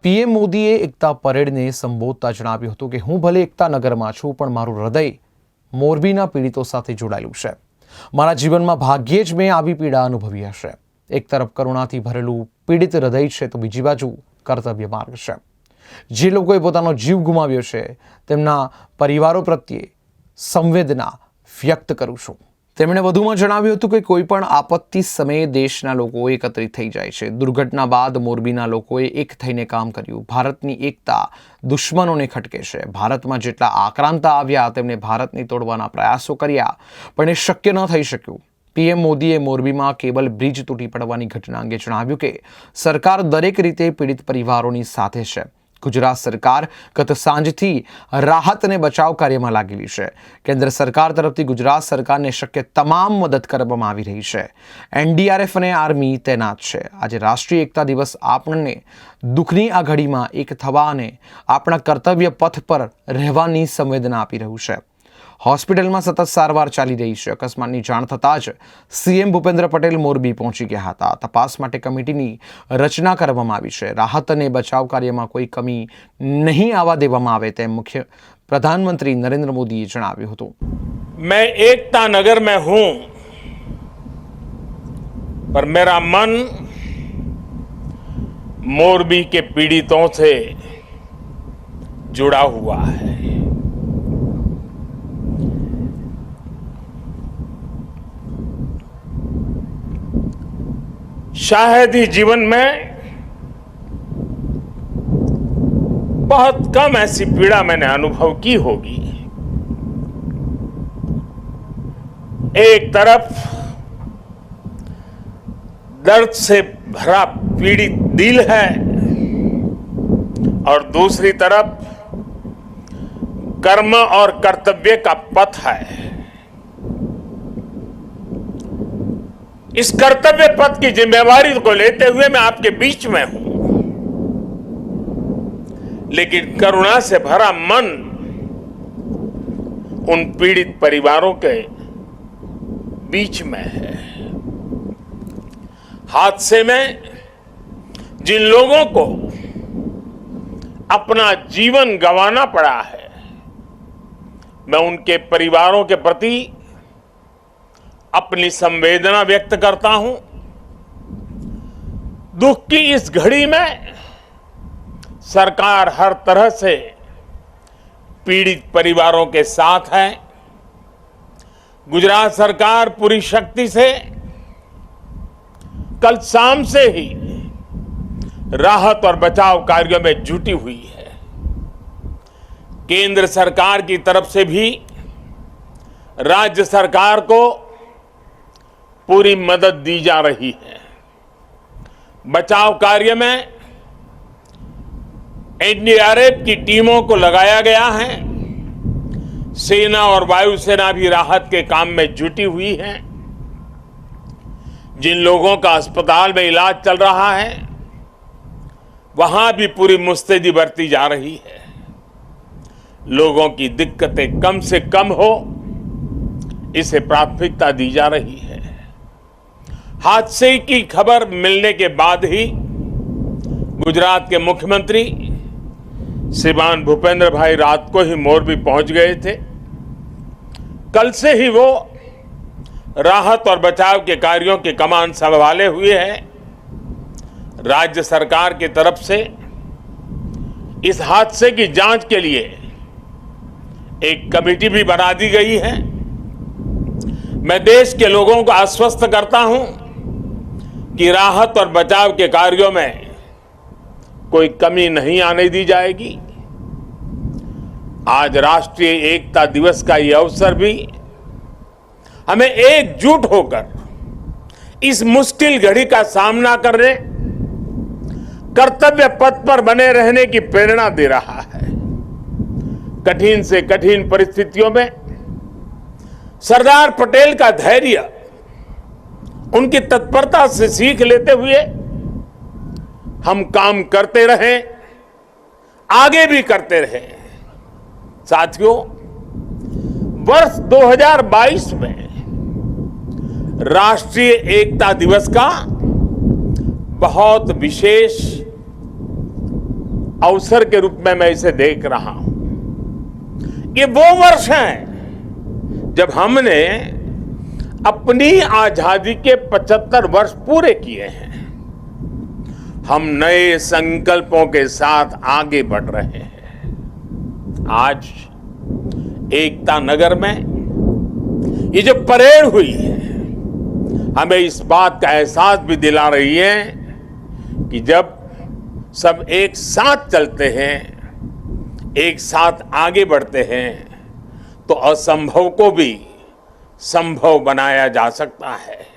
PM મોદીએ એકતા પરેડને સંબોધતા જણાવ્યું હતું કે હું ભલે એકતા નગરમાં છું પણ મારું હૃદય મોરબીના પીડિતો સાથે જોડાયેલું છે। મારા જીવનમાં ભાગ્યે જ મેં આવી પીડા અનુભવી હશે। એક તરફ કરુણાથી ભરેલું પીડિત હૃદય છે તો બીજી બાજુ કર્તવ્ય માર્ગ છે। જે લોકોએ પોતાનો જીવ ગુમાવ્યો છે તેમના પરિવારો પ્રત્યે સંવેદના વ્યક્ત કરું છું। તેમણે વધુમાં જણાવ્યું હતું કે કોઈપણ આપત્તિ સમયે દેશના લોકો એકત્રિત થઈ જાય છે। દુર્ઘટના બાદ મોરબીના લોકોએ એક થઈને કામ કર્યું। ભારતની એકતા દુશ્મનોને ખટકે છે। ભારતમાં જેટલા આક્રાંતા આવ્યા તેમને ભારતને તોડવાના પ્રયાસો કર્યા પણ એ શક્ય ન થઈ શક્યું। પીએમ મોદીએ મોરબીમાં કેબલ બ્રિજ તૂટી પડવાની ઘટના અંગે જણાવ્યું કે સરકાર દરેક રીતે પીડિત પરિવારોની સાથે છે। ગુજરાત સરકાર ગત સાંજથી રાહત અને બચાવ કાર્યમાં લાગેલી છે। કેન્દ્ર સરકાર તરફથી ગુજરાત સરકારને શક્ય તમામ મદદ કરવામાં આવી રહી છે। એનડીઆરએફ અને આર્મી તૈનાત છે। આજે રાષ્ટ્રીય એકતા દિવસ આપણને દુઃખની આ ઘડીમાં એક થવા અને આપણા કર્તવ્ય પથ પર રહેવાની સંવેદના આપી રહ્યું છે। હોસ્પિટલમાં સતત સારવાર ચાલી રહી છે। અકસ્માતની જાણ થતાં જ સીએમ ભૂપેન્દ્ર પટેલ મોરબી પહોંચી ગયા હતા। તપાસ માટે કમિટીની રચના કરવામાં આવી છે। રાહત અને બચાવ કાર્યમાં કોઈ કમી નહીં આવવા દેવામાં આવે તેમ મુખ્ય પ્રધાનમંત્રી નરેન્દ્ર મોદીએ જણાવ્યું હતું। मैं एकता नगर में हूं पर मेरा मन मोरबी के पीड़ितों से जुड़ा हुआ है। शायद ही जीवन में बहुत कम ऐसी पीड़ा मैंने अनुभव की होगी। एक तरफ दर्द से भरा पीड़ित दिल है और दूसरी तरफ कर्म और कर्तव्य का पथ है। इस कर्तव्य पथ की जिम्मेवारी को लेते हुए मैं आपके बीच में हूं, लेकिन करुणा से भरा मन उन पीड़ित परिवारों के बीच में है। हादसे में जिन लोगों को अपना जीवन गंवाना पड़ा है, मैं उनके परिवारों के प्रति अपनी संवेदना व्यक्त करता हूं। दुख की इस घड़ी में सरकार हर तरह से पीड़ित परिवारों के साथ है। गुजरात सरकार पूरी शक्ति से कल शाम से ही राहत और बचाव कार्यों में जुटी हुई है। केंद्र सरकार की तरफ से भी राज्य सरकार को पूरी मदद दी जा रही है। बचाव कार्य में एनडीआरएफ की टीमों को लगाया गया है। सेना और वायुसेना भी राहत के काम में जुटी हुई है। जिन लोगों का अस्पताल में इलाज चल रहा है वहां भी पूरी मुस्तैदी बरती जा रही है। लोगों की दिक्कतें कम से कम हो, इसे प्राथमिकता दी जा रही है। हादसे की खबर मिलने के बाद ही गुजरात के मुख्यमंत्री श्रीमान भूपेंद्र भाई रात को ही मोरबी पहुंच गए थे। कल से ही वो राहत और बचाव के कार्यों की कमान संभाले हुए हैं। राज्य सरकार की तरफ से इस हादसे की जांच के लिए एक कमेटी भी बना दी गई है। मैं देश के लोगों को आश्वस्त करता हूं कि राहत और बचाव के कार्यों में कोई कमी नहीं आने दी जाएगी। आज राष्ट्रीय एकता दिवस का यह अवसर भी हमें एकजुट होकर इस मुश्किल घड़ी का सामना करने, कर्तव्य पथ पर बने रहने की प्रेरणा दे रहा है। कठिन से कठिन परिस्थितियों में सरदार पटेल का धैर्य, उनकी तत्परता से सीख लेते हुए हम काम करते रहे, आगे भी करते रहे। साथियों, वर्ष 2022 में राष्ट्रीय एकता दिवस का बहुत विशेष अवसर के रूप में मैं इसे देख रहा हूं। ये वो वर्ष हैं जब हमने अपनी आजादी के 75 वर्ष पूरे किए हैं। हम नए संकल्पों के साथ आगे बढ़ रहे हैं। आज एकता नगर में ये जो परेड हुई है हमें इस बात का एहसास भी दिला रही है कि जब सब एक साथ चलते हैं, एक साथ आगे बढ़ते हैं, तो असंभव को भी संभव बनाया जा सकता है।